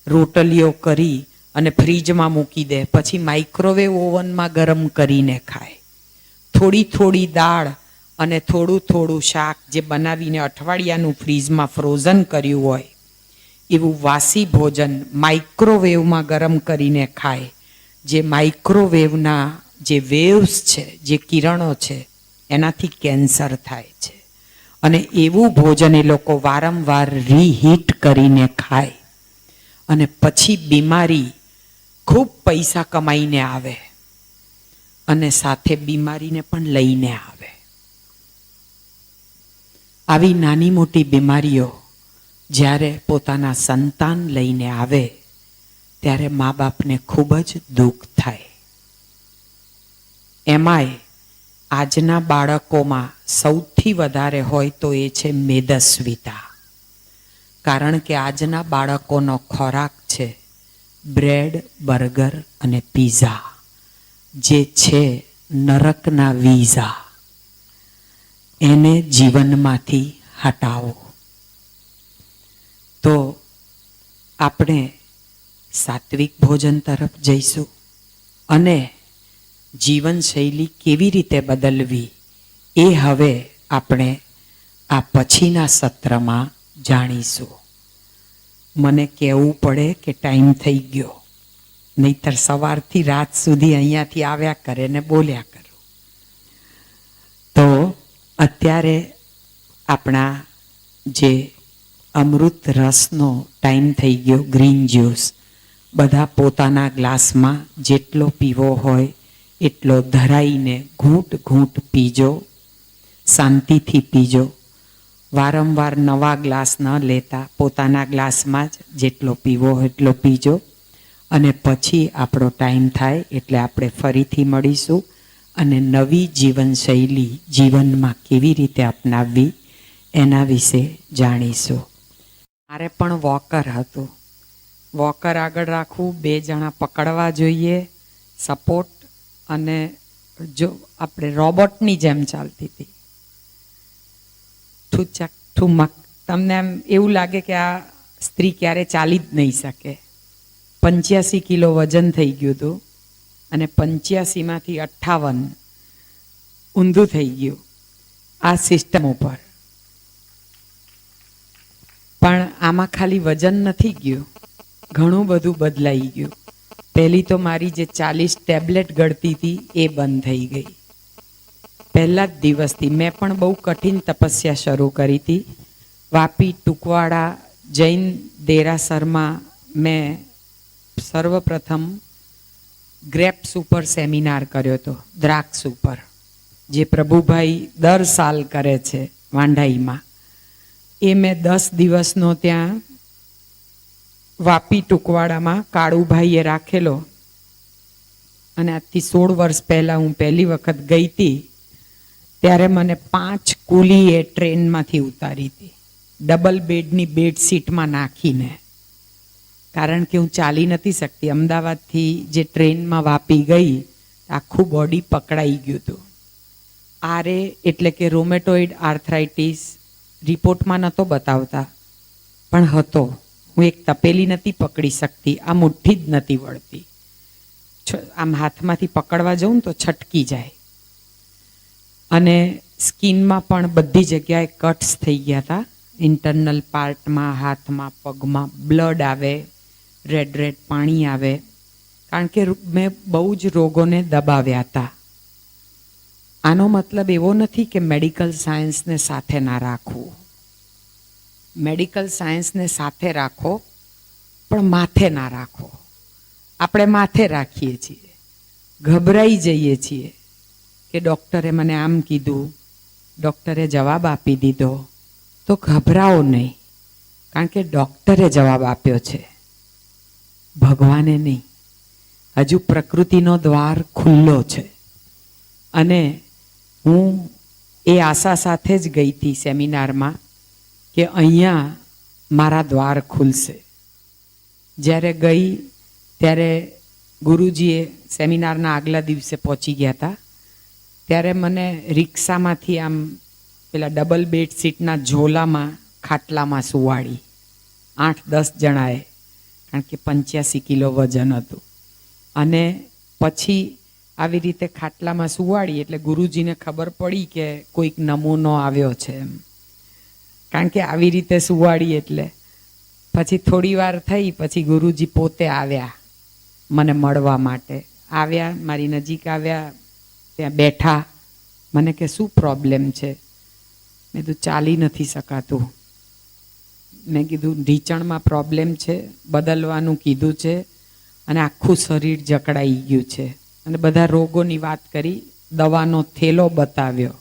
રોટલીઓ કરી અને ફ્રીજમાં મૂકી દે, પછી માઇક્રોવેવ ઓવનમાં ગરમ કરીને ખાય. થોડી થોડી દાળ અને થોડું થોડું શાક જે બનાવીને અઠવાડિયાનું ફ્રીજમાં ફ્રોઝન કર્યું હોય એવું વાસી ભોજન માઇક્રોવેવમાં ગરમ કરીને ખાય. જે માઇક્રોવેવના જે વેવ્સ છે, જે કિરણો છે, એનાથી કેન્સર થાય છે. અને એવું ભોજન એ લોકો વારંવાર રીહીટ કરીને ખાય અને પછી બીમારી ખૂબ પૈસા કમાઈને આવે અને સાથે બીમારીને પણ લઈને આવે. આવી નાની મોટી બીમારીઓ જ્યારે પોતાના સંતાન લઈને આવે ત્યારે મા બાપને ખૂબ જ દુઃખ થાય. એમાંય આજના બાળકોમાં સૌથી વધારે હોય તો એ છે મેદસ્વીતા. કારણ કે આજના બાળકોનો ખોરાક છે બ્રેડ, બર્ગર અને પીઝા, જે છે નરકના વીઝા. એને જીવનમાંથી હટાવો. તો આપણે સાત્વિક ભોજન તરફ જઈશું અને જીવનશૈલી કેવી રીતે બદલવી એ હવે આપણે આ પછીના સત્રમાં જાણીશું. મને કહેવું પડે કે ટાઈમ થઈ ગયો, નહીતર સવારથી રાત સુધી અહીંયાથી આવ્યા કરે ને બોલ્યા કરું. તો અત્યારે આપણા જે અમૃત રસનો ટાઈમ થઈ ગયો, ગ્રીન જ્યુસ, બધા પોતાના ગ્લાસમાં જેટલો પીવો હોય એટલો ધરાઈને ઘૂંટ ઘૂંટ પીજો. શાંતિથી પીજો. વારંવાર નવા ગ્લાસ ન લેતા પોતાના ગ્લાસમાં જ જેટલો પીવો હોય એટલો પીજો. અને પછી આપણો ટાઈમ થાય એટલે આપણે ફરીથી મળીશું અને નવી જીવનશૈલી જીવનમાં કેવી રીતે અપનાવવી એના વિશે જાણીશું. મારે પણ વોકર હતું. વોકર આગળ રાખવું, 2 જણા પકડવા જોઈએ, સપોર્ટ. અને જો આપણે રોબોટની જેમ ચાલતી હતી. ઠુચક ઠુમક. તમને એમ એવું લાગે કે આ સ્ત્રી ક્યારે ચાલી જ નહીં શકે. 85 કિલો વજન થઈ ગયું હતું અને 85માંથી 58 ઊંધું થઈ ગયું આ સિસ્ટમ ઉપર. પણ આમાં ખાલી વજન નથી ગયું, ઘણું બધું બદલાઈ ગયું. પહેલી તો મારી જે 40 ટેબ્લેટ ગળતી હતી એ બંધ થઈ ગઈ પહેલા જ દિવસથી. મેં પણ બહુ કઠિન તપસ્યા શરૂ કરી હતી. વાપી ટુકવાડા જૈન દેરાસરમાં મેં સર્વપ્રથમ ગ્રેપ્સ ઉપર સેમિનાર કર્યો હતો, દ્રાક્ષ ઉપર, જે પ્રભુભાઈ દર સાલ કરે છે વાંઢાઈમાં. એ મેં 10 દિવસનો ત્યાં વાપી ટુકવાડામાં કાળુભાઈએ રાખેલો. અને આજથી 16 વર્ષ પહેલાં હું પહેલી વખત ગઈ હતી ત્યારે મને 5 કુલીએ ટ્રેનમાંથી ઉતારી હતી, ડબલ બેડની બેડશીટમાં નાખીને. કારણ કે હું ચાલી નથી શકતી. અમદાવાદથી જે ટ્રેનમાં વાપી ગઈ આખું બોડી પકડાઈ ગયું હતું. આરે એટલે કે રોમેટોઇડ આર્થરાઇટિસ રિપોર્ટમાં નહોતો બતાવતા પણ હતો. હું એક તપેલી નથી પકડી શકતી, આ મુઠ્ઠી જ નથી વળતી. આમ હાથમાંથી પકડવા જઉં તો છટકી જાય. અને સ્કિનમાં પણ બધી જગ્યાએ કટ્સ થઈ ગયા હતા. ઇન્ટરનલ પાર્ટમાં, હાથમાં, પગમાં બ્લડ આવે, રેડ રેડ પાણી આવે. કારણ કે મેં બહુ જ રોગોને દબાવ્યા હતા. આનો મતલબ એવો નથી કે મેડિકલ સાયન્સને સાથે ના રાખવું. મેડિકલ સાયન્સને સાથે રાખો પણ માથે ના રાખો. આપણે માથે રાખીએ છીએ, ગભરાઈ જઈએ છીએ કે ડૉક્ટરે મને આમ કીધું, ડૉક્ટરે જવાબ આપી દીધો. તો ગભરાઓ નહીં, કારણ કે ડૉક્ટરે જવાબ આપ્યો છે, ભગવાને નહીં. હજુ પ્રકૃતિનો દ્વાર ખુલ્લો છે. અને હું એ આશા સાથે જ ગઈ હતી સેમિનારમાં કે અહીંયા મારા દ્વાર ખુલશે. જ્યારે ગઈ ત્યારે ગુરુજીએ સેમિનારના આગલા દિવસે પહોંચી ગયા હતા. ત્યારે મને રિક્ષામાંથી આમ પેલા ડબલ બેડશીટના ઝોલામાં ખાટલામાં સુવાડી 8-10 જણાએ. કારણ કે 85 કિલો વજન હતું. અને પછી આવી રીતે ખાટલામાં સુવાડી એટલે ગુરુજીને ખબર પડી કે કોઈક નમૂનો આવ્યો છે એમ. કારણ કે આવી રીતે સુવાડી એટલે પછી થોડી વાર થઈ પછી ગુરુજી પોતે આવ્યા મને મળવા માટે. આવ્યા, મારી નજીક આવ્યા, ત્યાં બેઠા. મને કે શું પ્રોબ્લેમ છે? મેં કીધું ચાલી નથી શકાતું. મેં કીધું ઢીંચણમાં પ્રોબ્લેમ છે, બદલવાનું કીધું છે અને આખું શરીર જકડાઈ ગયું છે. અને બધા રોગોની વાત કરી, દવાનો થેલો બતાવ્યો.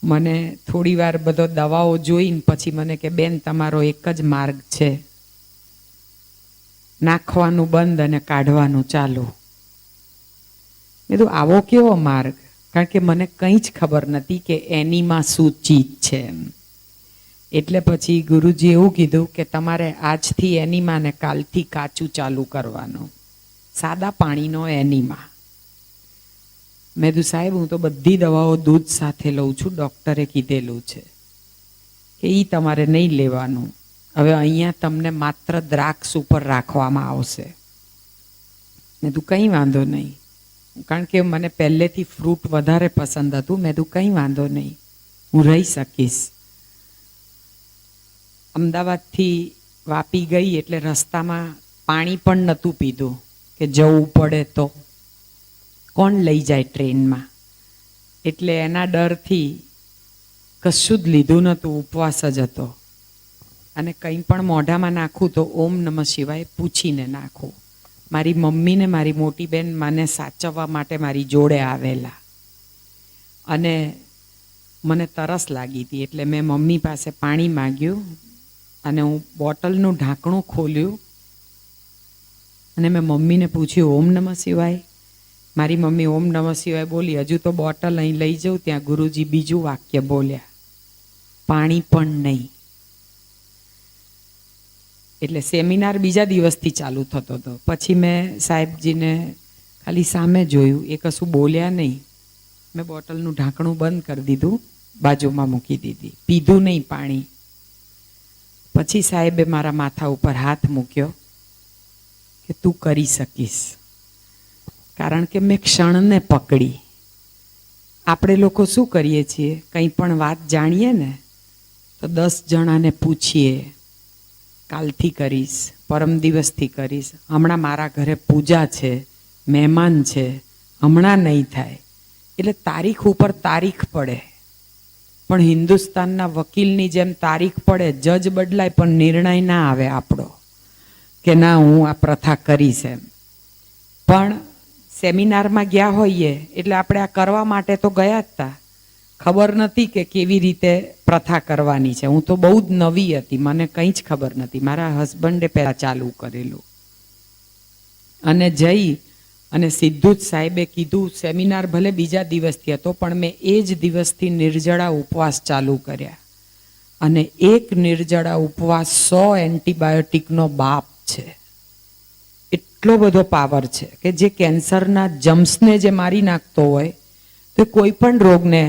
મને થોડી વાર બધો દવાઓ જોઈને પછી મને કે બેન તમારો એક જ માર્ગ છે, નાખવાનું બંધ અને કાઢવાનું ચાલુ. મેં કીધું આવો કેવો માર્ગ? કારણ કે મને કંઈ જ ખબર નથી કે એનીમાં શું ચીજ છે એમ. એટલે પછી ગુરુજી એવું કીધું કે તમારે આજથી એનીમા ને કાલથી કાચું ચાલુ કરવાનું, સાદા પાણીનો એનીમા. મેં કીધું સાહેબ હું તો બધી દવાઓ દૂધ સાથે લઉં છું, ડૉક્ટરે કીધેલું છે કે એ તમારે નહીં લેવાનું. હવે અહીંયા તમને માત્ર દ્રાક્ષ ઉપર રાખવામાં આવશે. મેં કીધું કંઈ વાંધો નહીં, કારણ કે મને પહેલેથી ફ્રૂટ વધારે પસંદ હતું. મેં કીધું કંઈ વાંધો નહીં, હું રહી શકીશ. અમદાવાદથી વાપી ગઈ એટલે રસ્તામાં પાણી પણ નહોતું પીધું કે જવું પડે તો કોણ લઈ જાય ટ્રેનમાં. એટલે એના ડરથી કશું જ લીધું નહોતું, ઉપવાસ જ હતો. અને કંઈ પણ મોઢામાં નાખું તો ઓમ નમઃ શિવાય પૂછીને નાખું. મારી મમ્મીને મારી મોટી બેન મને સાચવવા માટે મારી જોડે આવેલા. અને મને તરસ લાગી હતી એટલે મેં મમ્મી પાસે પાણી માગ્યું અને હું બોટલનું ઢાંકણું ખોલ્યું અને મેં મમ્મીને પૂછ્યું ઓમ નમઃ શિવાય. મારી મમ્મી ઓમ નમઃ શિવાય બોલી. હજુ તો બોટલ અહીં લઈ જાઉં ત્યાં ગુરુજી બીજું વાક્ય બોલ્યા, પાણી પણ નહીં. એટલે સેમિનાર બીજા દિવસથી ચાલુ થતો હતો. પછી મેં સાહેબજીને ખાલી સામે જોયું, એ કશું બોલ્યા નહીં. મેં બોટલનું ઢાંકણું બંધ કરી દીધું, બાજુમાં મૂકી દીધી, પીધું નહીં પાણી. પછી સાહેબે મારા માથા ઉપર હાથ મૂક્યો કે તું કરી શકીશ. કારણ કે મેં ક્ષણને પકડી. આપણે લોકો શું કરીએ છીએ, કંઈ પણ વાત જાણીએ ને તો 10 જણાને પૂછીએ, કાલથી કરીશ, પરમ દિવસથી કરીશ, હમણાં મારા ઘરે પૂજા છે, મહેમાન છે, હમણાં નહીં થાય. એટલે તારીખ ઉપર તારીખ પડે. પણ હિન્દુસ્તાનના વકીલની જેમ તારીખ પડે, જજ બદલાય પણ નિર્ણય ના આવે આપણો કે ના હું આ પ્રથા કરીશ એમ. પણ સેમિનારમાં ગયા હોઈએ એટલે આપણે આ કરવા માટે તો ગયા જ હતા. ખબર નથી કે કેવી રીતે પ્રથા કરવાની છે. હું તો બહુ જ નવી હતી, મને કંઈ જ ખબર નથી. મારા હસબન્ડે પહેલાં ચાલુ કરેલું. અને જઈ અને સીધું જ સાહેબે કીધું, સેમિનાર ભલે બીજા દિવસથી હતો પણ મેં એ જ દિવસથી નિર્જળા ઉપવાસ ચાલુ કર્યા. અને એક નિર્જળા ઉપવાસ 100 એન્ટીબાયોટિકનો બાપ છે. એટલો બધો પાવર છે કે જે કેન્સરના જમ્સને જે મારી નાખતો હોય તો કોઈ પણ રોગને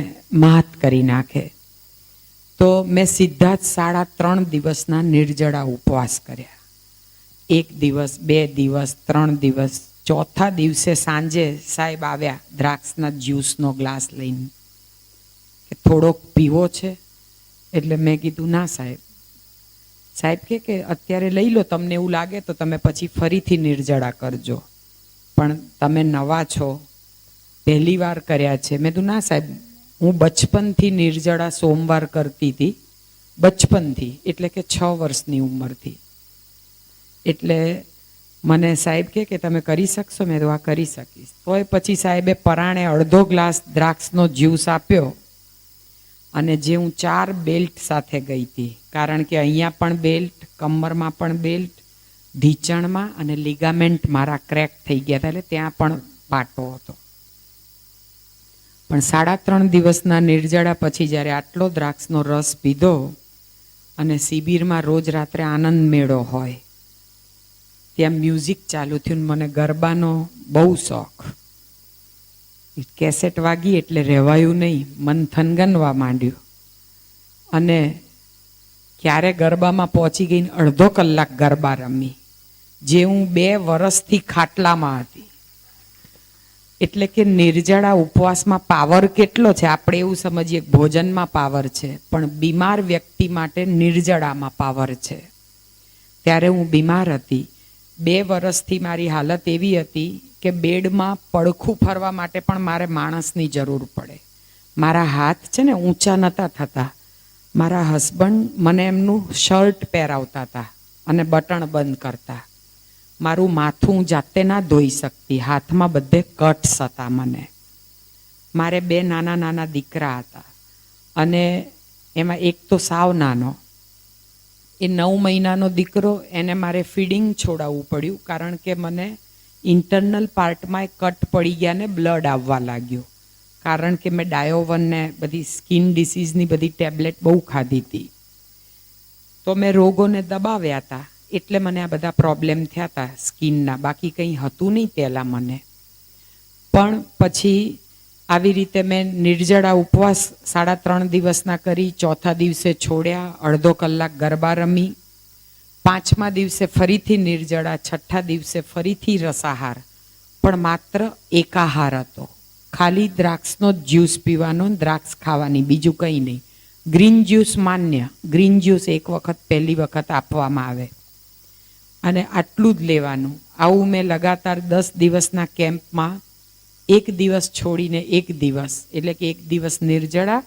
માત કરી નાખે. તો મેં સીધા જ 3.5 દિવસના નિર્જળા ઉપવાસ કર્યા. 1 દિવસ, 2 દિવસ, 3 દિવસ. ચોથા દિવસે સાંજે સાહેબ આવ્યા દ્રાક્ષના જ્યુસનો ગ્લાસ લઈને કે થોડોક પીવો છે. એટલે મેં કીધું ના સાહેબ. સાહેબ કે અત્યારે લઈ લો, તમને એવું લાગે તો તમે પછી ફરીથી નિર્જળા કરજો, પણ તમે નવા છો, પહેલી વાર કર્યા છે. મેં કીધું ના સાહેબ, હું બચપનથી નિર્જળા સોમવાર કરતી હતી, બચપનથી એટલે કે 6 વર્ષની ઉંમરથી. એટલે મને સાહેબ કે તમે કરી શકશો? મેં તો આ કરી શકીશ. તોય પછી સાહેબે પરાણે અડધો ગ્લાસ દ્રાક્ષનો જ્યુસ આપ્યો. અને જે હું 4 બેલ્ટ સાથે ગઈ હતી, કારણ કે અહીંયા પણ બેલ્ટ, કમરમાં પણ બેલ્ટ, ઢીંચણમાં અને લિગામેન્ટ મારા ક્રેક થઈ ગયા હતા એટલે ત્યાં પણ પાટો હતો. પણ 3.5 દિવસના નિર્જળા પછી જ્યારે આટલો દ્રાક્ષનો રસ પીધો અને શિબિરમાં રોજ રાત્રે આનંદ મેળો હોય, ત્યાં મ્યુઝિક ચાલુ થયું. મને ગરબાનો બહુ શોખ. કેસેટ વાગી એટલે રહેવાયું નહીં, મન થનગનવા માંડ્યું. અને ક્યારે ગરબામાં પહોંચી ગઈને અડધો કલાક ગરબા રમી જે હું 2 વર્ષથી ખાટલામાં હતી. એટલે કે નિર્જળા ઉપવાસમાં પાવર કેટલો છે? આપણે એવું સમજીએ ભોજનમાં પાવર છે, પણ બીમાર વ્યક્તિ માટે નિર્જળામાં પાવર છે. ત્યારે હું બીમાર હતી. 2 વર્ષથી મારી હાલત એવી હતી કે બેડમાં પડખું ફરવા માટે પણ મારે માણસની જરૂર પડે. મારા હાથ છે ને ઊંચા નહોતા થતા. મારા હસબન્ડ મને એમનું શર્ટ પહેરાવતા હતા અને બટન બંધ કરતા. મારું માથું જાતે ના ધોઈ શકતી, હાથમાં બધે કટ્સ હતા મને. મારે 2 નાના નાના દીકરા હતા અને એમાં એક તો સાવ નાનો. એ 9 મહિનાનો દીકરો, એને મારે ફીડિંગ છોડાવવું પડ્યું, કારણ કે મને ઇન્ટરનલ પાર્ટમાં કટ પડી ગયા ને બ્લડ આવવા લાગ્યું, કારણ કે મેં ડાયોવન ને બધી સ્કિન ડિસીઝની બધી ટેબ્લેટ બહુ ખાધી હતી. તો મેં રોગોને દબાવ્યા હતા, એટલે મને આ બધા પ્રોબ્લેમ થયા હતા સ્કિનના. બાકી કંઈ હતું નહીં પહેલાં મને. પણ પછી આવી રીતે મેં નિર્જળા ઉપવાસ 3.5 દિવસના કરી. 4થા દિવસે છોડ્યા, અડધો કલાક ગરબા રમી. 5મા દિવસે ફરીથી નિર્જળા, 6થા દિવસે ફરીથી રસાહાર, પણ માત્ર એકાહાર હતો. ખાલી દ્રાક્ષનો જ જ્યુસ પીવાનો, દ્રાક્ષ ખાવાની, બીજું કંઈ નહીં. ગ્રીન જ્યુસ માન્ય, ગ્રીન જ્યુસ એક વખત પહેલી વખત આપવામાં આવે અને આટલું જ લેવાનું. આવું મેં લગાતાર 10 દિવસના કેમ્પમાં 1 દિવસ છોડીને 1 દિવસ, એટલે કે 1 દિવસ નિર્જળા,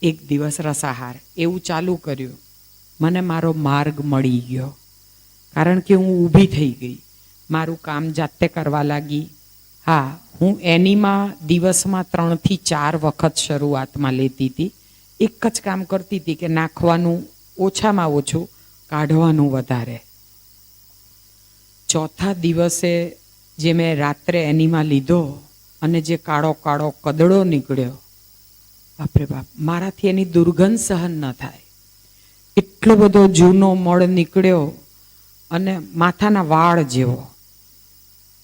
1 દિવસ રસાહાર, એવું ચાલુ કર્યું. મને મારો માર્ગ મળી ગયો, કારણ કે હું ઊભી થઈ ગઈ. મારું કામ જાતે કરવા લાગી. હા, હું એનીમાં દિવસમાં 3 થી 4 વખત શરૂઆતમાં લેતી હતી. એક જ કામ કરતી હતી કે નાખવાનું ઓછામાં ઓછું, કાઢવાનું વધારે. 4થા દિવસે જે મેં રાત્રે એનીમાં લીધો અને જે કાળો કાળો કદડો નીકળ્યો, બાપરે બાપ, મારાથી એની દુર્ગંધ સહન ન થાય. એટલો બધો જૂનો મળ નીકળ્યો અને માથાના વાળ જેવો.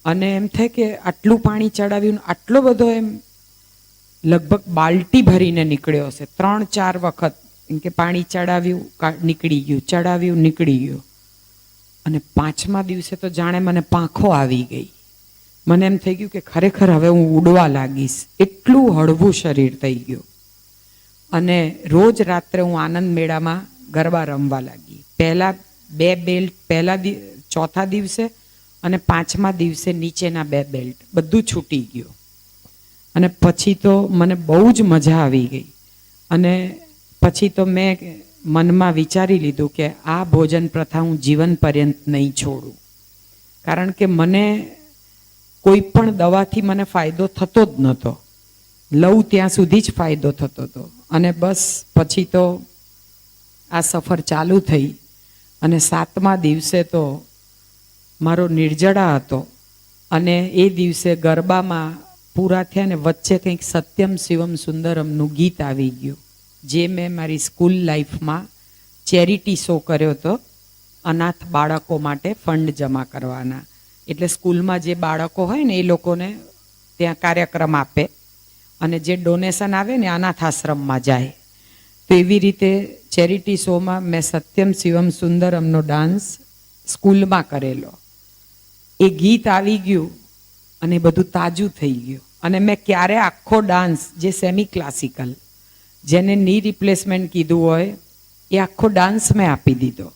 અને એમ થાય કે આટલું પાણી ચડાવ્યું, આટલો બધો, એમ લગભગ બાલટી ભરીને નીકળ્યો હશે. 3-4 વખત એમ કે પાણી ચડાવ્યું, નીકળી ગયું, ચડાવ્યું, નીકળી ગયું. અને 5મા દિવસે તો જાણે મને પાંખો આવી ગઈ. મને એમ થઈ ગયું કે ખરેખર હવે હું ઉડવા લાગીશ, એટલું હળવું શરીર થઈ ગયું. અને રોજ રાત્રે હું આનંદ મેળામાં ગરબા રમવા લાગી. પહેલા 2 બેલ્ટ, પહેલા 4થા દિવસે અને 5મા દિવસે નીચેના 2 બેલ્ટ બધું છૂટી ગયું. અને પછી તો મને બહુ જ મજા આવી ગઈ. અને પછી તો મેં મનમાં વિચારી લીધું કે આ ભોજન પ્રથા હું જીવન પર્યંત નહીં છોડું, કારણ કે મને કોઈ પણ દવાથી મને ફાયદો થતો જ નહોતો. લઉં ત્યાં સુધી જ ફાયદો થતો હતો. અને બસ પછી તો આ સફર ચાલુ થઈ. અને 7મા દિવસે તો મારો નિર્જળા હતો. અને એ દિવસે ગરબામાં પૂરા થયા ને વચ્ચે કંઈક સત્યમ શિવમ સુંદરમનું ગીત આવી ગયું, જે મેં મારી સ્કૂલ લાઈફમાં ચેરિટી શો કર્યો હતો. અનાથ બાળકો માટે ફંડ જમા કરવાના. એટલે સ્કૂલમાં જે બાળકો હોય ને એ લોકોને ત્યાં કાર્યક્રમ આપે, અને જે ડોનેશન આવે ને અનાથ આશ્રમમાં જાય. તો એવી રીતે ચેરિટી શોમાં મેં સત્યમ શિવમ સુંદરમનો ડાન્સ સ્કૂલમાં કરેલો. એ ગીત આવી ગયું અને બધું તાજું થઈ ગયું. અને મેં ક્યારે આખો ડાન્સ, જે સેમી ક્લાસિકલ, જેને ની રિપ્લેસમેન્ટ કીધું હોય, એ આખો ડાન્સ મેં આપી દીધો.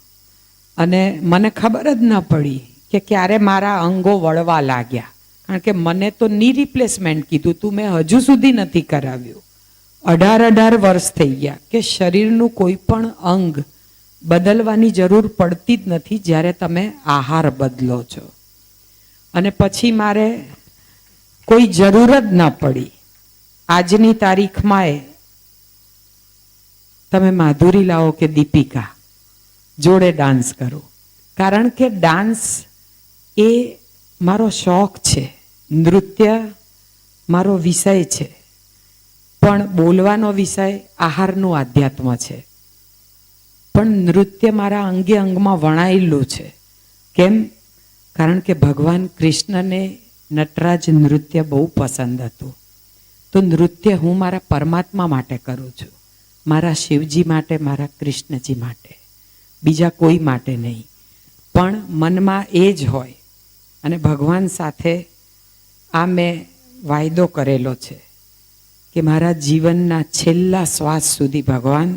અને મને ખબર જ ન પડી કે ક્યારે મારા અંગો વળવા લાગ્યા, કારણ કે મને તો ની રિપ્લેસમેન્ટ કીધું તું, મેં હજુ સુધી નથી કરાવ્યું. 18 વર્ષ થઈ ગયા કે શરીરનું કોઈ પણ અંગ બદલવાની જરૂર પડતી જ નથી જ્યારે તમે આહાર બદલો છો. અને પછી મારે કોઈ જરૂર જ ન પડી. આજની તારીખમાં તમે માધુરી લાવો કે દીપિકા જોડે ડાન્સ કરો, કારણ કે ડાન્સ એ મારો શોખ છે, નૃત્ય મારો વિષય છે, પણ બોલવાનો વિષય આહારનું આધ્યાત્મ છે. પણ નૃત્ય મારા અંગે અંગમાં વણાયેલું છે. કેમ? કારણ કે ભગવાન કૃષ્ણને નટરાજ નૃત્ય બહુ પસંદ હતું. તો નૃત્ય હું મારા પરમાત્મા માટે કરું છું, મારા શિવજી માટે, મારા કૃષ્ણજી માટે, બીજા કોઈ માટે નહીં. પણ મનમાં એ જ હોય. અને ભગવાન સાથે આ મેં વાયદો કરેલો છે કે મારા જીવનના છેલ્લા શ્વાસ સુધી ભગવાન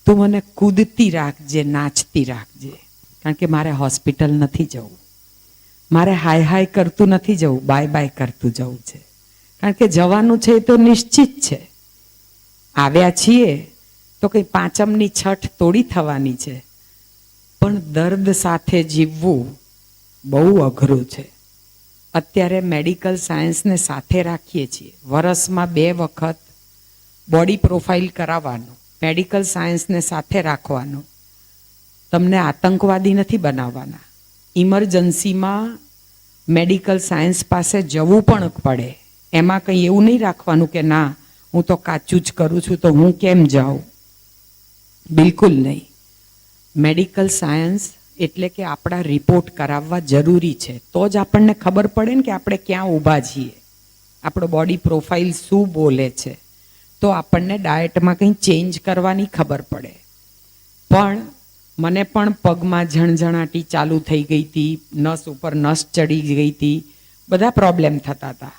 તું મને કૂદતી રાખજે, નાચતી રાખજે. કારણ કે મારે હોસ્પિટલ નથી જવું, મારે હાય હાય કરતું નથી જવું, બાય બાય કરતું જવું છે. કારણ કે જવાનું છે એ તો નિશ્ચિત છે. આવ્યા છીએ તો કંઈ પાંચમની છઠ તોડી થવાની છે, પણ દર્દ સાથે જીવવું બહુ અઘરું છે. અત્યારે મેડિકલ સાયન્સને સાથે રાખીએ છીએ. વરસમાં 2 વખત બોડી પ્રોફાઇલ કરાવવાનું, મેડિકલ સાયન્સને સાથે રાખવાનું. તમને આતંકવાદી નથી બનાવવાના. ઇમરજન્સીમાં મેડિકલ સાયન્સ પાસે જવું પણ પડે. એમાં કંઈ એવું નહીં રાખવાનું કે ના હું તો કાચું જ કરું છું તો હું કેમ જાઉં. બિલકુલ નહીં. મેડિકલ સાયન્સ એટલે કે આપણા રિપોર્ટ કરાવવા જરૂરી છે. તો જ આપણને ખબર પડે ને કે આપણે ક્યાં ઊભા છીએ, આપણો બોડી પ્રોફાઇલ શું બોલે છે. તો આપણને ડાયટમાં કંઈ ચેન્જ કરવાની ખબર પડે. પણ મને પણ પગમાં ઝણઝણાટી ચાલુ થઈ ગઈ હતી, નસ ઉપર નસ ચડી ગઈ હતી, બધા પ્રોબ્લેમ થતા હતા.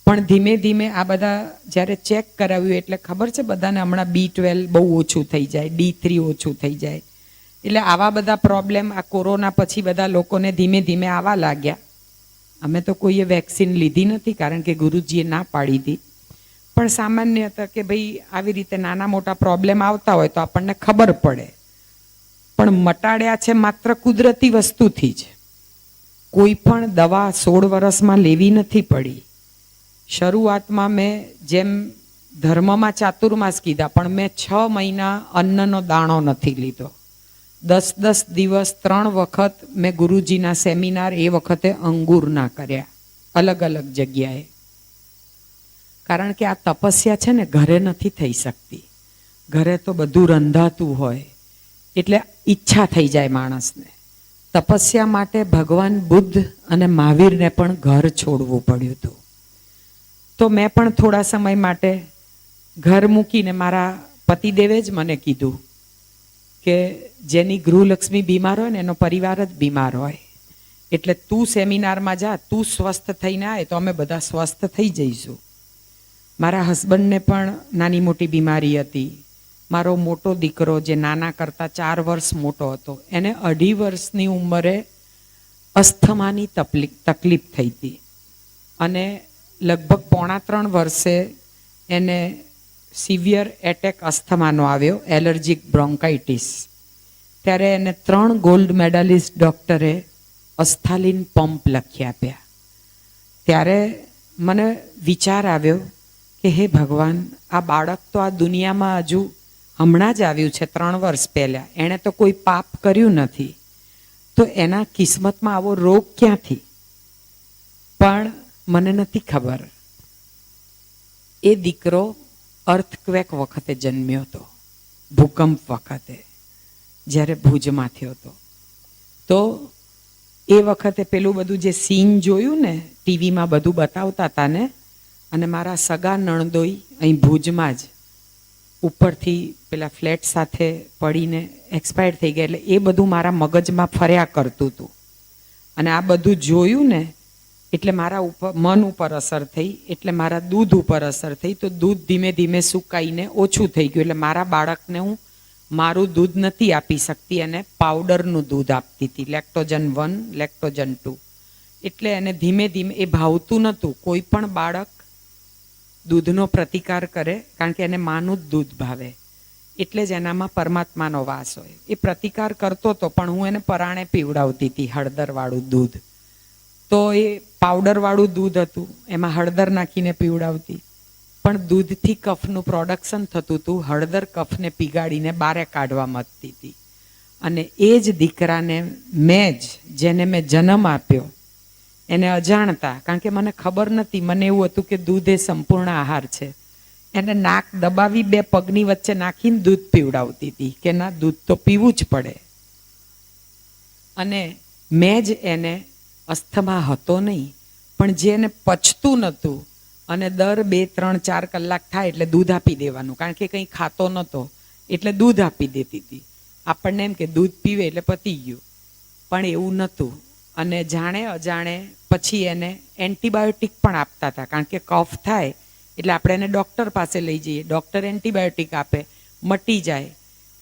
પણ ધીમે ધીમે આ બધા જ્યારે ચેક કરાવ્યું એટલે ખબર છે બધાને હમણાં B12 બહુ ઓછું થઈ જાય, D3 ઓછું થઈ જાય. એટલે આવા બધા પ્રોબ્લેમ આ કોરોના પછી બધા લોકોને ધીમે ધીમે આવવા લાગ્યા. અમે તો કોઈએ વેક્સિન લીધી નથી કારણ કે ગુરુજીએ ના પાડી હતી. પણ સામાન્ય હતા કે ભાઈ આવી રીતે નાના મોટા પ્રોબ્લેમ આવતા હોય તો આપણને ખબર પડે. પણ મટાડ્યા છે માત્ર કુદરતી વસ્તુથી જ. કોઈ પણ દવા 16 વર્ષમાં લેવી નથી પડી. શરૂઆતમાં મેં જેમ ધર્મમાં ચાતુર્માસ કીધા, પણ મેં 6 મહિના અન્નનો દાણો નથી લીધો. 10 દિવસ 3 વખત મેં ગુરુજીના સેમિનાર એ વખતે અંગૂરના કર્યા અલગ અલગ જગ્યાએ. કારણ કે આ તપસ્યા છે ને ઘરે નથી થઈ શકતી. ઘરે તો બધું રંધાતું હોય એટલે ઈચ્છા થઈ જાય માણસને. તપસ્યા માટે ભગવાન બુદ્ધ અને મહાવીરને પણ ઘર છોડવું પડ્યું હતું. તો મેં પણ થોડા સમય માટે ઘર મૂકીને, મારા પતિદેવે જ મને કીધું કે જેની ગૃહલક્ષ્મી બીમાર હોય ને એનો પરિવાર જ બીમાર હોય, એટલે તું સેમિનારમાં જા, તું સ્વસ્થ થઈને આવે તો અમે બધા સ્વસ્થ થઈ જઈશું. મારા હસબન્ડને પણ નાની મોટી બીમારી હતી. મારો મોટો દીકરો જે નાના કરતાં 4 વર્ષ મોટો હતો, એને 2.5 વર્ષની ઉંમરે અસ્થમાની તકલીફ થઈ હતી અને લગભગ 2.5-3 વર્ષે એને સિવિયર એટેક અસ્થમાનો આવ્યો, એલર્જીક બ્રોન્કાઇટિસ. ત્યારે એને 3 ગોલ્ડ મેડલિસ્ટ ડૉક્ટરે અસ્થાલિન પંપ લખી આપ્યા. ત્યારે મને વિચાર આવ્યો કે હે ભગવાન, આ બાળક તો આ દુનિયામાં હજુ હમણાં જ આવ્યું છે 3 વર્ષ પહેલાં, એણે તો કોઈ પાપ કર્યું નથી, તો એના કિસ્મતમાં આવો રોગ ક્યાંથી? પણ મને નથી ખબર. એ દીકરો અર્થક્વેક વખતે જન્મ્યો હતો, ભૂકંપ વખતે, જ્યારે ભુજમાં થયો હતો. તો એ વખતે પેલું બધું જે સીન જોયું ને ટીવીમાં બધું બતાવતા હતા ને, અને મારા સગા નણદોઈ અહીં ભુજમાં જ ઉપરથી પેલા ફ્લેટ સાથે પડીને એક્સપાયર થઈ ગયા. એટલે એ બધું મારા મગજમાં ફર્યા કરતું હતું. અને આ બધું જોયું ને એટલે મારા ઉપર મન ઉપર અસર થઈ, એટલે મારા દૂધ ઉપર અસર થઈ. તો દૂધ ધીમે ધીમે સુકાઈને ઓછું થઈ ગયું. એટલે મારા બાળકને હું મારું દૂધ નથી આપી શકતી, અને પાવડરનું દૂધ આપતી હતી, લેક્ટોજન 1, લેક્ટોજન 2. એટલે એને ધીમે ધીમે એ ભાવતું નહોતું. કોઈ પણ બાળક દૂધનો પ્રતિકાર કરે કારણ કે એને માનું જ દૂધ ભાવે, એટલે જ એનામાં પરમાત્માનો વાસ હોય. એ પ્રતિકાર કરતો હતો, પણ હું એને પરાણે પીવડાવતી હતી હળદરવાળું દૂધ. તો એ પાવડરવાળું દૂધ હતું, એમાં હળદર નાખીને પીવડાવતી, પણ દૂધથી કફનું પ્રોડક્શન થતું હતું. હળદર કફને પીગાડીને બારે કાઢવા માંગતી હતી. અને એ જ દીકરાને મેં જ, જેને મેં જન્મ આપ્યો, એને અજાણતા, કારણ કે મને ખબર નથી, મને એવું હતું કે દૂધ એ સંપૂર્ણ આહાર છે, એને નાક દબાવી 2 પગની વચ્ચે નાખીને દૂધ પીવડાવતી હતી કે ના, દૂધ તો પીવું જ પડે. અને મેં જ એને, અસ્થમા હતો નહીં, પણ જે એને પચતું નહોતું, અને દર 2, 3, 4 કલાક થાય એટલે દૂધ આપી દેવાનું, કારણ કે કંઈ ખાતો નહોતો એટલે દૂધ આપી દેતી હતી. આપણને એમ કે દૂધ પીવે એટલે પતી ગયું. પણ એવું નહોતું. અને જાણે અજાણે પછી એને એન્ટીબાયોટિક પણ આપતા હતા, કારણ કે કફ થાય એટલે આપણે એને ડૉક્ટર પાસે લઈ જઈએ, ડૉક્ટર એન્ટીબાયોટિક આપે, મટી જાય.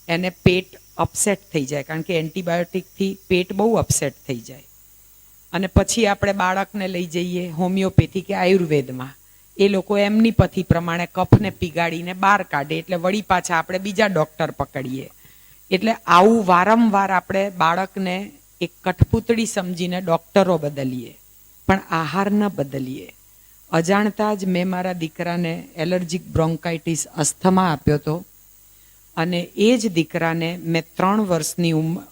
એને પેટ અપસેટ થઈ જાય, કારણ કે એન્ટીબાયોટિકથી પેટ બહુ અપસેટ થઈ જાય. અને પછી આપણે બાળકને લઈ જઈએ હોમિયોપેથી કે આયુર્વેદમાં, એ લોકો એમની પથ્થી પ્રમાણે કફને પીગાડીને બહાર કાઢે, એટલે વળી પાછા આપણે બીજા ડૉક્ટર પકડીએ. એટલે આવું વારંવાર આપણે બાળકને એક કઠપૂતળી સમજીને ડૉક્ટરો બદલીએ, પણ આહાર ન બદલીએ. અજાણતા જ મેં મારા દીકરાને એલર્જીક બ્રોન્કાઇટિસ અસ્થમા આપ્યો હતો. અને એ જ દીકરાને મેં 3 વર્ષની ઉંમર,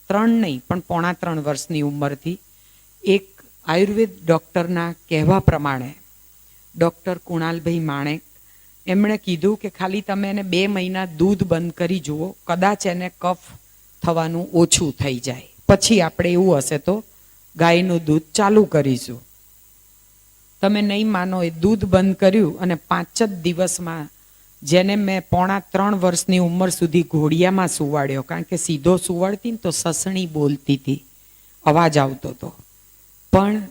3 નહીં પણ 3.5 વર્ષની ઉંમરથી એક આયુર્વેદ ડૉક્ટરના કહેવા પ્રમાણે, ડૉક્ટર કુણાલભાઈ માણેક, એમણે કીધું કે ખાલી તમે એને 2 મહિના દૂધ બંધ કરી જુઓ, કદાચ એને કફ થવાનું ઓછું થઈ જાય. પછી આપણે એવું હશે તો ગાયનું દૂધ ચાલુ કરીશું. તમે નહીં માનો, એ દૂધ બંધ કર્યું અને 5 જ દિવસમાં, જેને મેં 3.5 વર્ષની ઉંમર સુધી ઘોડિયામાં સુવાડ્યો, કારણ કે સીધો સુવાડતી ને તો સસણી બોલતી હતી, અવાજ આવતો હતો, પણ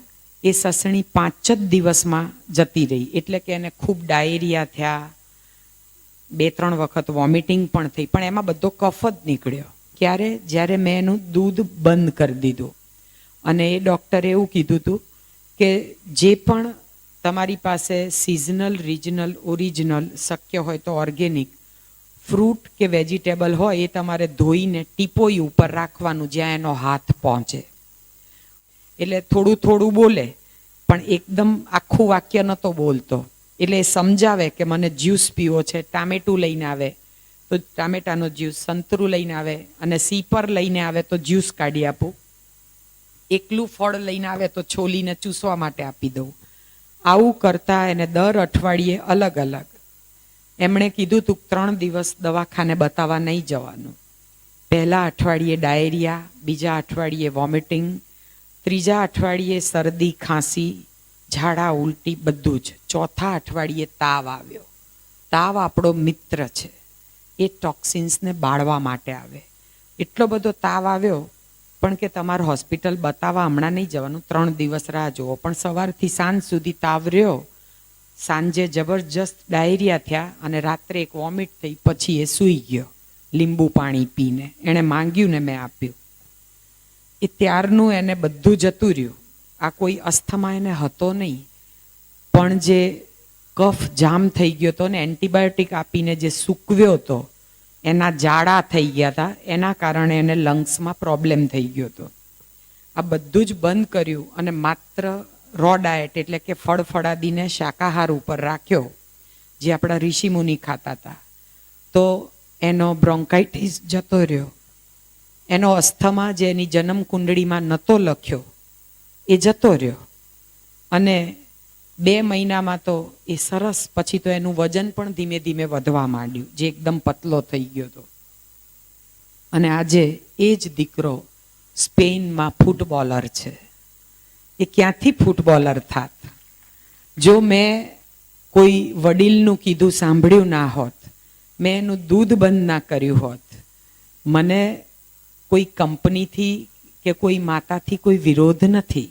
એ સસણી 5 જ દિવસમાં જતી રહી. એટલે કે એને ખૂબ ડાયેરિયા થયા, 2-3 વખત વોમિટિંગ પણ થઈ, પણ એમાં બધો કફ જ નીકળ્યો. ક્યારે? જ્યારે મેં એનું દૂધ બંધ કરી દીધું. અને એ ડૉક્ટરે એવું કીધું હતું કે જે પણ તમારી પાસે સિઝનલ, રિજનલ, ઓરિજિનલ, શક્ય હોય તો ઓર્ગેનિક ફ્રૂટ કે વેજીટેબલ હોય, એ તમારે ધોઈને ટીપોઈ ઉપર રાખવાનું જ્યાં એનો હાથ પહોંચે. એટલે થોડું થોડું બોલે, પણ એકદમ આખું વાક્ય નહોતો બોલતો. એટલે એ સમજાવે કે મને જ્યુસ પીવો છે, ટામેટું લઈને આવે તો ટામેટાનો જ્યુસ, સંતરું લઈને આવે અને સીપર લઈને આવે તો જ્યુસ કાઢી આપું, એકલું ફળ લઈને આવે તો છોલીને ચૂસવા માટે આપી દઉં. આવું કરતાં એને દર અઠવાડિયે અલગ અલગ. એમણે કીધું તું 3 દિવસ દવાખાને બતાવવા નહીં જવાનું. પહેલા અઠવાડિયે ડાયેરિયા, બીજા અઠવાડિયે વોમિટિંગ, ત્રીજા અઠવાડિયે શરદી, ખાંસી, ઝાડા, ઉલટી, બધું જ. ચોથા અઠવાડિયે તાવ આવ્યો. તાવ આપણો મિત્ર છે, એ ટોક્સિન્સને બાળવા માટે આવે. એટલો બધો તાવ આવ્યો પણ કે તમારે હોસ્પિટલ બતાવવા હમણાં નહીં જવાનું, 3 દિવસ રાહ જુઓ. પણ સવારથી સાંજ સુધી તાવ રહ્યો, સાંજે જબરજસ્ત ડાયરિયા થયા અને રાત્રે એક વોમિટ થઈ, પછી એ સૂઈ ગયો લીંબુ પાણી પીને. એણે માંગ્યું ને મેં આપ્યું. એ ત્યારનું એને બધું જતું રહ્યું. આ કોઈ અસ્થમા એને હતો નહીં, પણ જે કફ જામ થઈ ગયો હતો ને એન્ટીબાયોટિક આપીને જે સૂકવ્યો હતો, એના જાડા થઈ ગયા હતા, એના કારણે એને લંગ્સમાં પ્રોબ્લેમ થઈ ગયો હતો. આ બધું જ બંધ કર્યું અને માત્ર રો ડાયટ એટલે કે ફળફળાદીને શાકાહાર ઉપર રાખ્યો, જે આપણા ઋષિમુનિ ખાતા હતા. તો એનો બ્રોન્કાઇટિસ જતો રહ્યો. એનો અસ્થમા જે એની જન્મ કુંડળીમાં નહોતો લખ્યો એ જતો રહ્યો. અને 2 મહિનામાં તો એ સરસ. પછી તો એનું વજન પણ ધીમે ધીમે વધવા માંડ્યું, જે એકદમ પતલો થઈ ગયો હતો. અને આજે એ જ દીકરો સ્પેનમાં ફૂટબોલર છે. એ ક્યાંથી ફૂટબોલર થાત જો મેં કોઈ વડીલનું કીધું સાંભળ્યું ના હોત, મેં એનું દૂધ બંધ ના કર્યું હોત. મને કોઈ કંપનીથી કે કોઈ માતાથી કોઈ વિરોધ નથી,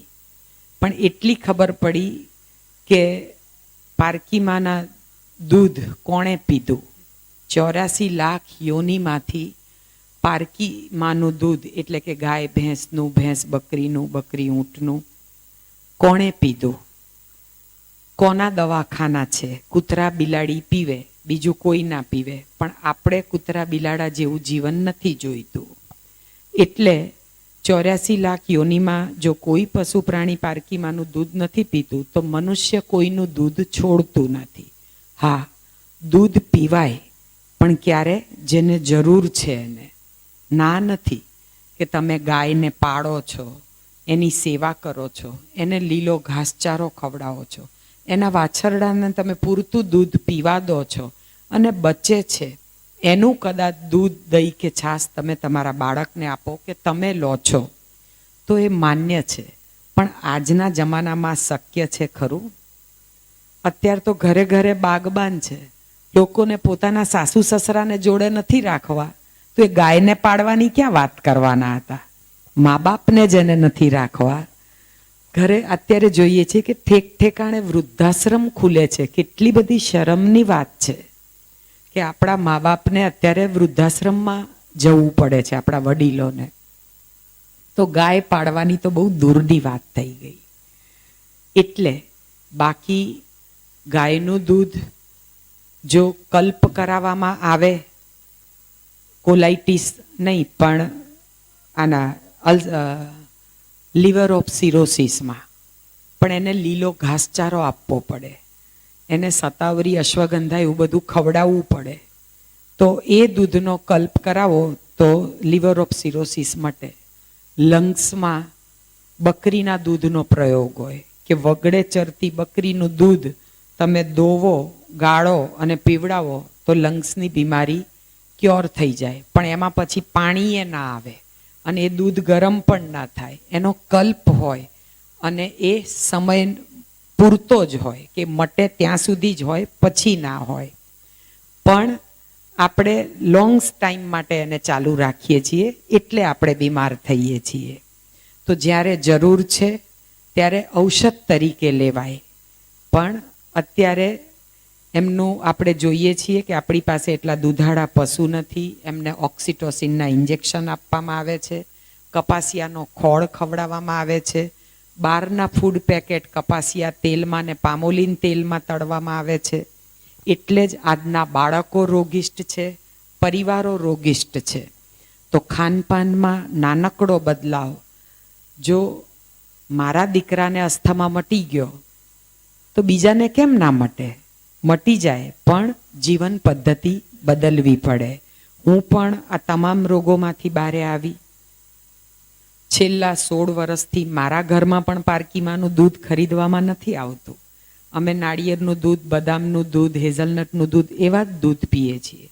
પણ એટલી ખબર પડી કે પારકીમાના દૂધ કોણે પીધું. 84 લાખ યોનીમાંથી પારકીમાનું દૂધ એટલે કે ગાય ભેંસનું, ભેંસ બકરીનું, બકરી ઊંટનું કોણે પીધું. કોના દવાખાના છે. કૂતરા બિલાડી પીવે, બીજું કોઈ ના પીવે, પણ આપણે કૂતરા બિલાડા જેવું જીવન નથી જોઈતું. એટલે 84 લાખ યોનીમાં જો કોઈ પશુ પ્રાણી પારકીમાનું દૂધ નથી પીતું, તો મનુષ્ય કોઈનું દૂધ છોડતું નથી. હા, દૂધ પીવાય, પણ ક્યારે? જેને જરૂર છે એને. ના નથી કે તમે ગાયને પાળો છો, એની સેવા કરો છો, એને લીલો ઘાસચારો ખવડાવો છો, એના વાછરડાને તમે પૂરતું દૂધ પીવા દો છો અને બચે છે, એનું કદાચ દૂધ, દહીં કે છાશ તમે તમારા બાળકને આપો કે તમે લો છો, તો એ માન્ય છે. પણ આજના જમાનામાં શક્ય છે ખરું? અત્યારે તો ઘરે ઘરે બાગબાન છે. લોકોને પોતાના સાસુ સસરાને જોડે નથી રાખવા, તો એ ગાયને પાડવાની ક્યાં વાત કરવાના હતા. મા બાપને જેને નથી રાખવા, ઘરે અત્યારે જોઈએ છે કે ઠેક ઠેકાણે વૃદ્ધાશ્રમ ખુલે છે. કેટલી બધી શરમની વાત છે કે આપણા મા બાપને અત્યારે વૃદ્ધાશ્રમમાં જવું પડે છે, આપણા વડીલોને. તો ગાય પાડવાની તો બહુ દૂરની વાત થઈ ગઈ. એટલે બાકી ગાયનું દૂધ જો કલ્પ કરાવવામાં આવે, કોલાઇટિસ નહીં પણ આના લીવર ઓફ સિરોસિસમાં, પણ એને લીલો ઘાસચારો આપવો પડે, એને સતાવરી, અશ્વગંધા એવું બધું ખવડાવવું પડે. તો એ દૂધનો કલ્પ કરાવો તો લીવર ઓફ સિરોસિસ માટે. લંગ્સમાં બકરીના દૂધનો પ્રયોગ હોય કે વગડે ચરતી બકરીનું દૂધ તમે દોવો, ગાળો અને પીવડાવો તો લંગ્સની બીમારી ક્યોર થઈ જાય. પણ એમાં પછી પાણી એ ના આવે અને એ દૂધ ગરમ પણ ના થાય. એનો કલ્પ હોય અને એ સમય પૂરતો જ હોય કે મટે ત્યાં સુધી જ હોય, પછી ના હોય. પણ આપણે લોંગ ટાઈમ માટે એને ચાલુ રાખીએ છીએ એટલે આપણે બીમાર થઈએ છીએ. તો જ્યારે જરૂર છે ત્યારે ઔષધ તરીકે લેવાય. પણ અત્યારે એમનું આપણે જોઈએ છીએ કે આપણી પાસે એટલા દુધાળા પશુ નથી, એમને ઓક્સિટોસિનના ઇન્જેક્શન આપવામાં આવે છે, કપાસિયાનો ખોળ ખવડાવવામાં આવે છે, બહારના ફૂડ પેકેટ કપાસિયા તેલમાં ને પામોલીન તેલમાં તળવામાં આવે છે. એટલે જ આજના બાળકો રોગિષ્ટ છે, પરિવારો રોગિષ્ટ છે. તો ખાનપાનમાં નાનકડો બદલાવ, જો મારા દીકરાને અસ્થમા મટી ગયો તો બીજાને કેમ ના મટે? મટી જાય, પણ જીવન પદ્ધતિ બદલવી પડે. હું પણ આ તમામ રોગોમાંથી બહાર આવી. છેલ્લા 16 વર્ષથી મારા ઘરમાં પણ પારકીમાનું દૂધ ખરીદવામાં નથી આવતું. અમે નાળિયેરનું દૂધ, બદામનું દૂધ, હેઝલનટનું દૂધ એવા જ દૂધ પીએ છીએ.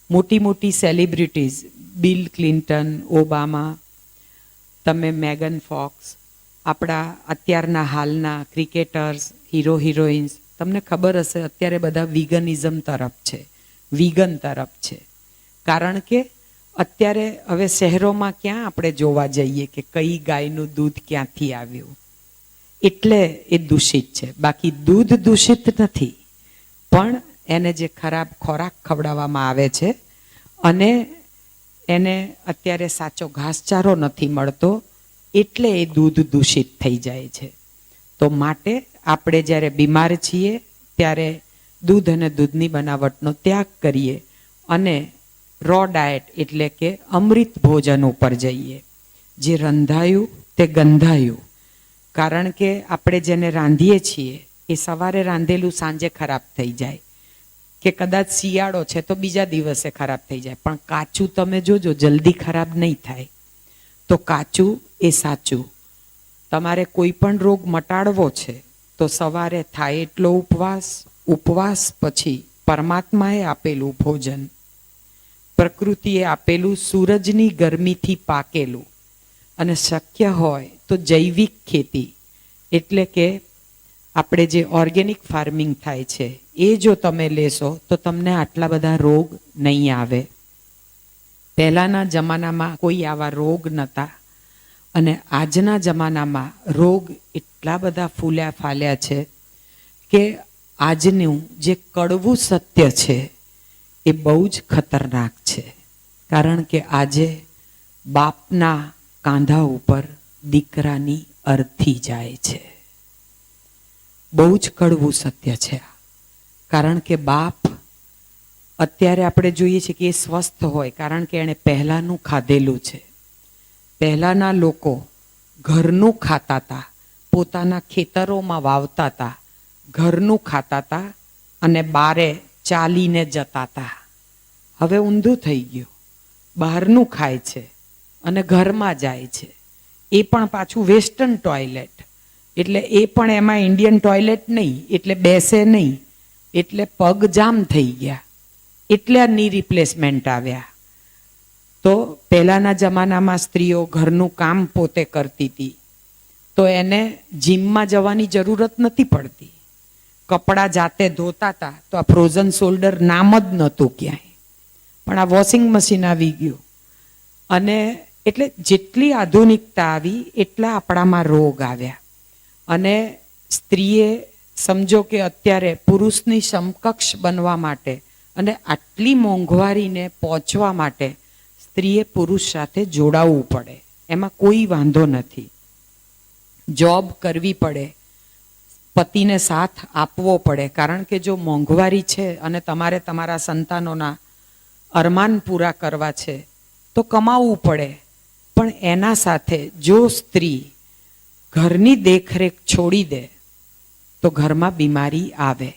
મોટી મોટી સેલિબ્રિટીઝ, બિલ ક્લિન્ટન, ઓબામા, તમે મેગન ફોક્સ, આપણા અત્યારના હાલના ક્રિકેટર્સ, હીરો હિરોઈન્સ, તમને ખબર હશે અત્યારે બધા વિગનિઝમ તરફ છે, વિગન તરફ છે. કારણ કે અત્યારે હવે શહેરોમાં ક્યાં આપણે જોવા જઈએ કે કઈ ગાયનું દૂધ ક્યાંથી આવ્યું, એટલે એ દૂષિત છે. બાકી દૂધ દૂષિત નથી, પણ એને જે ખરાબ ખોરાક ખવડાવવામાં આવે છે અને એને અત્યારે સાચો ઘાસચારો નથી મળતો, એટલે એ દૂધ દૂષિત થઈ જાય છે. તો માટે આપણે જ્યારે બીમાર છીએ ત્યારે દૂધ અને દૂધની બનાવટનો ત્યાગ કરીએ અને રો ડાયટ એટલે કે અમૃત ભોજન ઉપર જઈએ. જે રંધાયું તે ગંધાયું. કારણ કે આપણે જેને રાંધીએ છીએ એ સવારે રાંધેલું સાંજે ખરાબ થઈ જાય, કે કદાચ શિયાળો છે તો બીજા દિવસે ખરાબ થઈ જાય, પણ કાચું તમે જોજો જલ્દી ખરાબ નહીં થાય. તો કાચું એ સાચું. તમારે કોઈ પણ રોગ મટાડવો છે તો સવારે થાય એટલો ઉપવાસ, ઉપવાસ પછી પરમાત્માએ આપેલું ભોજન, પ્રકૃતિએ આપેલું સૂરજની ગરમીથી પાકેલું, અને શક્ય હોય તો જૈવિક ખેતી એટલે કે આપણે જે ઓર્ગેનિક ફાર્મિંગ થાય છે એ જો તમે લેશો તો તમને આટલા બધા રોગ નહીં આવે. પહેલાના જમાનામાં કોઈ આવા રોગ નહોતા અને આજના જમાનામાં રોગ એટલા બધા ફૂલ્યા ફાલ્યા છે કે આજનું જે કડવું સત્ય છે એ બહુ જ ખતરનાક છે. કારણ કે આજે બાપના કાંધા ઉપર દીકરાની અર્થી જાય છે. બહુ જ કડવું સત્ય છે. કારણ કે બાપ અત્યારે આપણે જોઈએ છીએ કે એ સ્વસ્થ હોય કારણ કે એણે પહેલાંનું ખાધેલું છે. પહેલાંના લોકો ઘરનું ખાતા હતા, પોતાના ખેતરોમાં વાવતા હતા, ઘરનું ખાતા હતા અને બારે ચાલીને જતા હતા. હવે ઊંધું થઈ ગયું, બહારનું ખાય છે અને ઘરમાં જાય છે, એ પણ પાછું વેસ્ટર્ન ટોયલેટ. એટલે એ પણ એમાં ઇન્ડિયન ટોયલેટ નહીં, એટલે બેસે નહીં, એટલે પગ જામ થઈ ગયા, એટલે આ ની રિપ્લેસમેન્ટ આવ્યા. તો પહેલાના જમાનામાં સ્ત્રીઓ ઘરનું કામ પોતે કરતી હતી તો એને જીમમાં જવાની જરૂરત નથી પડતી. કપડાં જાતે ધોતા હતા તો આ ફ્રોઝન શોલ્ડર નામ જ નહોતું ક્યાંય. પણ આ વોશિંગ મશીન આવી ગયું અને એટલે જેટલી આધુનિકતા આવી એટલા આપણામાં રોગ આવ્યા. અને સ્ત્રીએ સમજો કે અત્યારે પુરુષની સમકક્ષ બનવા માટે અને આટલી મોંઘવારીને પહોંચવા માટે સ્ત્રીએ પુરુષ સાથે જોડાવવું પડે. એમાં કોઈ વાંધો નથી. જોબ કરવી પડે, પતિને સાથ આપવો પડે. કારણ કે જો મોંઘવારી છે અને તમારે તમારા સંતાનોના અરમાન પૂરા કરવા છે તો કમાવવું પડે. પણ એના સાથે જો સ્ત્રી ઘરની દેખરેખ છોડી દે તો ઘરમાં બીમારી આવે.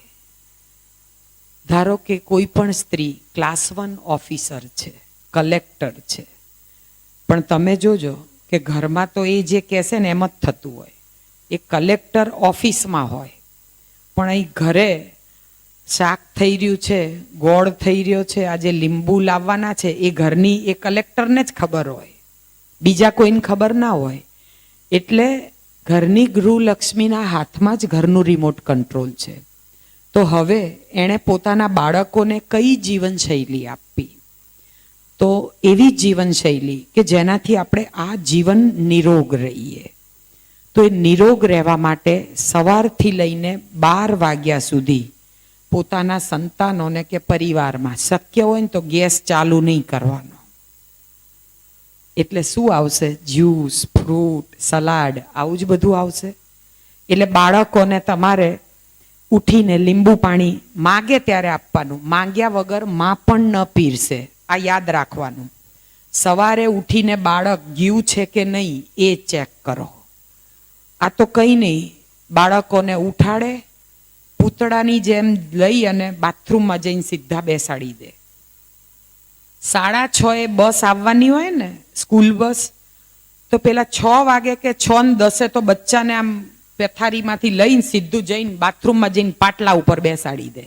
ધારો કે કોઈ પણ સ્ત્રી ક્લાસ 1 ઓફિસર છે, કલેક્ટર છે, પણ તમે જોજો કે ઘરમાં તો એ જે કહેશે ને એમ જ થતું હોય. એ કલેક્ટર ઓફિસમાં હોય પણ અહીં ઘરે શાક થઈ રહ્યું છે, ગોળ થઈ રહ્યો છે, આજે લીંબુ લાવવાના છે, એ ઘરની એ કલેક્ટરને જ ખબર હોય, બીજા કોઈને ખબર ના હોય. એટલે ઘરની ગૃહલક્ષ્મીના હાથમાં જ ઘરનું રિમોટ કંટ્રોલ છે. તો હવે એણે પોતાના બાળકોને કઈ જીવનશૈલી આપવી? તો એવી જીવનશૈલી કે જેનાથી આપણે આ જીવન નિરોગ રહીએ. તો એ નિરોગ રહેવા માટે સવારથી લઈને 12 વાગ્યા સુધી પોતાના સંતાનોને કે પરિવારમાં શક્ય હોય ને તો ગેસ ચાલુ નહીં કરવાનો. એટલે શું આવશે? જ્યુસ, ફ્રૂટ, સલાડ, આવું જ બધું આવશે. એટલે બાળકોને તમારે ઉઠીને લીંબુ પાણી માગે ત્યારે આપવાનું. માંગ્યા વગર માં પણ ન પીરસે. આ યાદ રાખવાનું. સવારે ઉઠીને બાળક ગયું છે કે નહીં એ ચેક કરો. આ તો કંઈ નહીં, બાળકોને ઉઠાડે, પૂતળાની જેમ લઈ અને બાથરૂમમાં જઈને સીધા બેસાડી દે. 6:30 બસ આવવાની હોય ને, સ્કૂલ બસ, તો પેલા 6 વાગે કે 6:10 તો બચ્ચાને આમ પથારીમાંથી લઈને સીધું જઈને બાથરૂમમાં જઈને પાટલા ઉપર બેસાડી દે.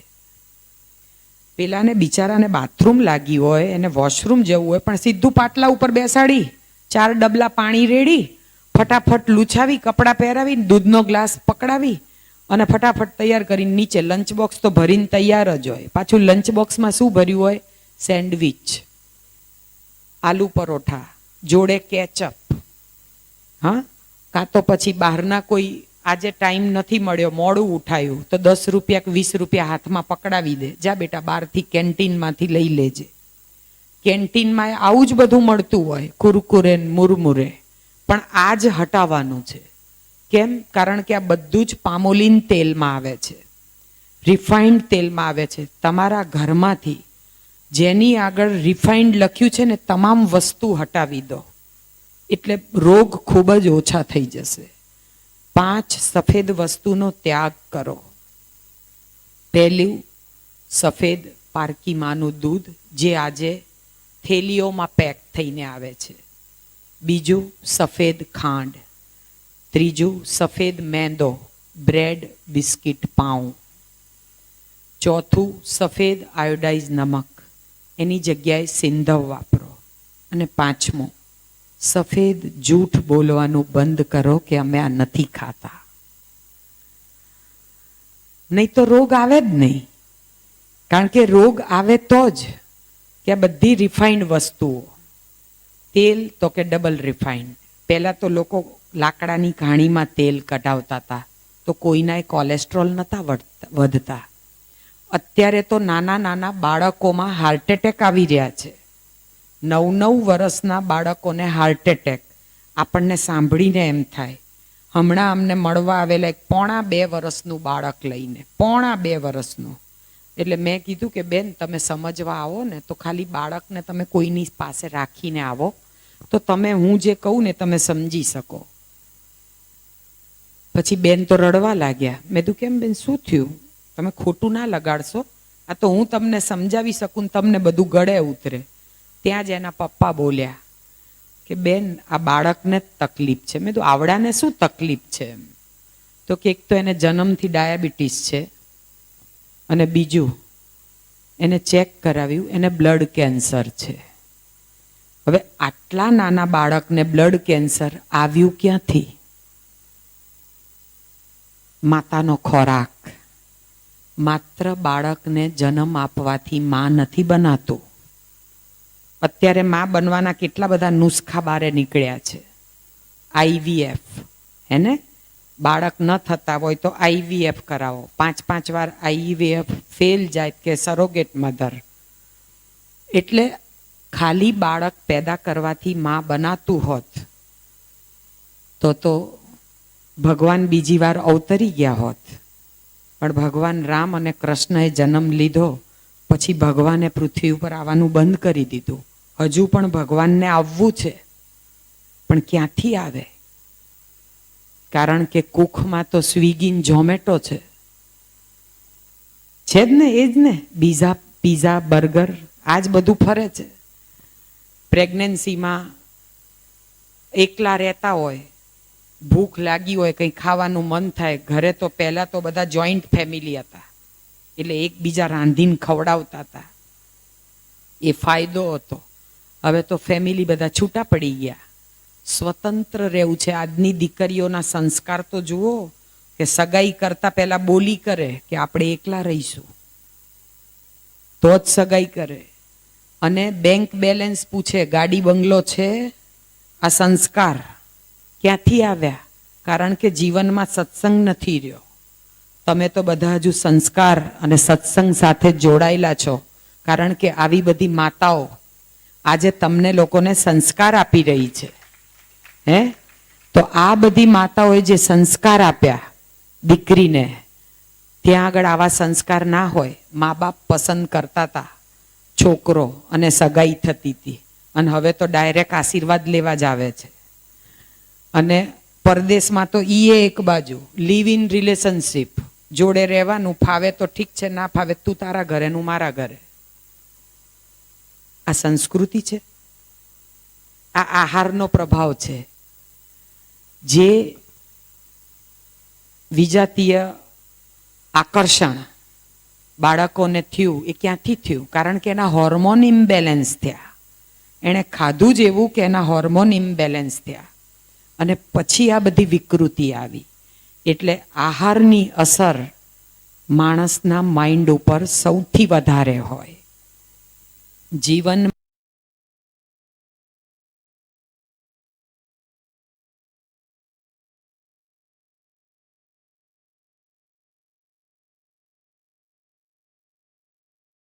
પેલાને બિચારાને બાથરૂમ લાગી હોય, એને વોશરૂમ જવું હોય, પણ સીધું પાટલા ઉપર બેસાડી 4 ડબલા પાણી રેડી, ફટાફટ લૂછાવી, કપડાં પહેરાવી, દૂધનો ગ્લાસ પકડાવી અને ફટાફટ તૈયાર કરીને નીચે લંચ બોક્સ તો ભરીને તૈયાર જ હોય. પાછું લંચ બોક્સમાં શું ભર્યું હોય? સેન્ડવિચ, આલુ પરોઠા, જોડે કેચઅપ, હા, કાં તો પછી બહારના કોઈ આજે ટાઈમ નથી મળ્યો, મોડું ઉઠાયું તો 10 રૂપિયા કે 20 રૂપિયા હાથમાં પકડાવી દે, જા બેટા બહારથી કેન્ટીનમાંથી લઈ લેજે. કેન્ટીનમાં આવું જ બધું મળતું હોય, કુરકુરે મુરમુરે. પણ આ જ હટાવવાનું છે. કેમ? કારણ કે આ બધું જ પામોલીન તેલમાં આવે છે, રિફાઇન્ડ તેલમાં આવે છે. તમારા ઘરમાંથી જેની આગળ રિફાઇન્ડ લખ્યું છે ને તમામ વસ્તુ હટાવી દો, એટલે રોગ ખૂબ જ ઓછા થઈ જશે. 5 સફેદ વસ્તુનો ત્યાગ કરો. પહેલું, સફેદ પારકી માનું દૂધ, જે આજે થેલીઓમાં પેક થઈને આવે છે. બીજું, સફેદ ખાંડ. ત્રીજું, સફેદ મેંદો, બ્રેડ, બિસ્કિટ, પાઉં. ચોથું, સફેદ આયોડાઇઝ નમક, એની જગ્યાએ સિંધવ વાપરો. અને પાંચમું, સફેદ જૂઠ બોલવાનું બંધ કરો કે અમે આ નથી ખાતા. નહીં તો રોગ આવે જ નહીં. કારણ કે રોગ આવે તો જ કે આ બધી રિફાઇન્ડ વસ્તુઓ. તેલ તો કે ડબલ રિફાઇન્ડ. પહેલાં તો લોકો લાકડાની ઘાણીમાં તેલ કઢાવતા હતા તો કોઈનાય કોલેસ્ટ્રોલ નહોતા વધતા. અત્યારે તો નાના નાના બાળકોમાં હાર્ટ એટેક આવી રહ્યા છે. 9 વર્ષના બાળકોને હાર્ટ એટેક. આપણને સાંભળીને એમ થાય. હમણાં અમને મળવા આવેલા એક 1.5 વર્ષનું બાળક લઈને, 1.5 વર્ષનું. એટલે મેં કીધું કે બેન, તમે સમજવા આવો ને તો ખાલી બાળકને તમે કોઈની પાસે રાખીને આવો તો તમે હું જે કહું ને તમે સમજી શકો. પછી બેન તો રડવા લાગ્યા. મેં કીધું કેમ બેન, શું થયું? તમે ખોટું ના લગાડશો, આ તો હું તમને સમજાવી શકું, તમને બધું ગળે ઉતરે. ત્યાં જ એના પપ્પા બોલ્યા કે બેન, આ બાળકને જ તકલીફ છે. મેં કીધું આવડાને શું તકલીફ છે? એમ તો કે એક તો એને જન્મથી ડાયાબિટીસ છે અને બીજું એને ચેક કરાવ્યું, એને બ્લડ કેન્સર છે. હવે આટલા નાના બાળકને બ્લડ કેન્સર આવ્યું ક્યાંથી? માતાનો ખોરાક. માત્ર બાળકને જન્મ આપવાથી માં નથી બનાતો. અત્યારે માં બનવાના કેટલા બધા નુસ્ખા બારે નીકળ્યા છે. IVF, હે ને? બાળક ન થતા હોય તો IVF કરાવો. 5 વાર IVF ફેલ જાય કે સરોગેટ મધર. એટલે ખાલી બાળક પેદા કરવાથી માં બનાતું હોત તો ભગવાન બીજી વાર અવતરી ગયા હોત. પણ ભગવાન રામ અને કૃષ્ણએ જન્મ લીધો પછી ભગવાને પૃથ્વી ઉપર આવવાનું બંધ કરી દીધું. હજુ પણ ભગવાનને આવવું છે, પણ ક્યાંથી આવે? કારણ કે કુખમાં તો સ્વિગી ઝોમેટો છે જ ને, એ જ ને. પીઝા બર્ગર આ જ બધું ફરે છે. પ્રેગ્નન્સીમાં એકલા રહેતા હોય, ભૂખ લાગી હોય, કંઈ ખાવાનું મન થાય, ઘરે તો પહેલા તો બધા જોઈન્ટ ફેમિલી હતા એટલે એકબીજા રાંધીને ખવડાવતા હતા, એ ફાયદો હતો. હવે તો ફેમિલી બધા છૂટા પડી ગયા, સ્વતંત્ર રહેવું છે. આજની દીકરીઓના સંસ્કાર તો જુઓ કે સગાઈ કરતા પહેલા બોલી કરે કે આપણે એકલા રહીશું તો જ સગાઈ કરે. અને બેંક બેલેન્સ પૂછે, ગાડી બંગલો છે. આ સંસ્કાર ક્યાંથી આવ્યા? કારણ કે જીવનમાં સત્સંગ નથી રહ્યો. તમે તો બધા હજુ સંસ્કાર અને સત્સંગ સાથે જોડાયેલા છો, કારણ કે આવી બધી માતાઓ આજે તમને લોકોને સંસ્કાર આપી રહી છે. હે તો આ બધી માતાઓએ જે સંસ્કાર આપ્યા દીકરીને, ત્યાં આગળ આવા સંસ્કાર ના હોય. મા બાપ પસંદ કરતા હતા છોકરો અને સગાઈ થતી હતી, અને હવે તો ડાયરેક્ટ આશીર્વાદ લેવા જ આવે છે. અને પરદેશમાં તો એક બાજુ લિવ ઇન રિલેશનશીપ, જોડે રહેવાનું, ફાવે તો ઠીક છે, ના ફાવે તું તારા ઘરે હું મારા ઘરે. આ સંસ્કૃતિ છે? આ આહારનો પ્રભાવ છે. જે વિજાતીય આકર્ષણ બાળકોને થયું એ ક્યાંથી થયું? કારણ કે એના હોર્મોન ઇમ્બેલેન્સ થયા. એણે ખાધું જ એવું કે એના હોર્મોન ઇમ્બેલેન્સ થયા, અને પછી આ બધી વિકૃતિ આવી. એટલે આહારની અસર માણસના માઇન્ડ ઉપર સૌથી વધારે હોય. જીવન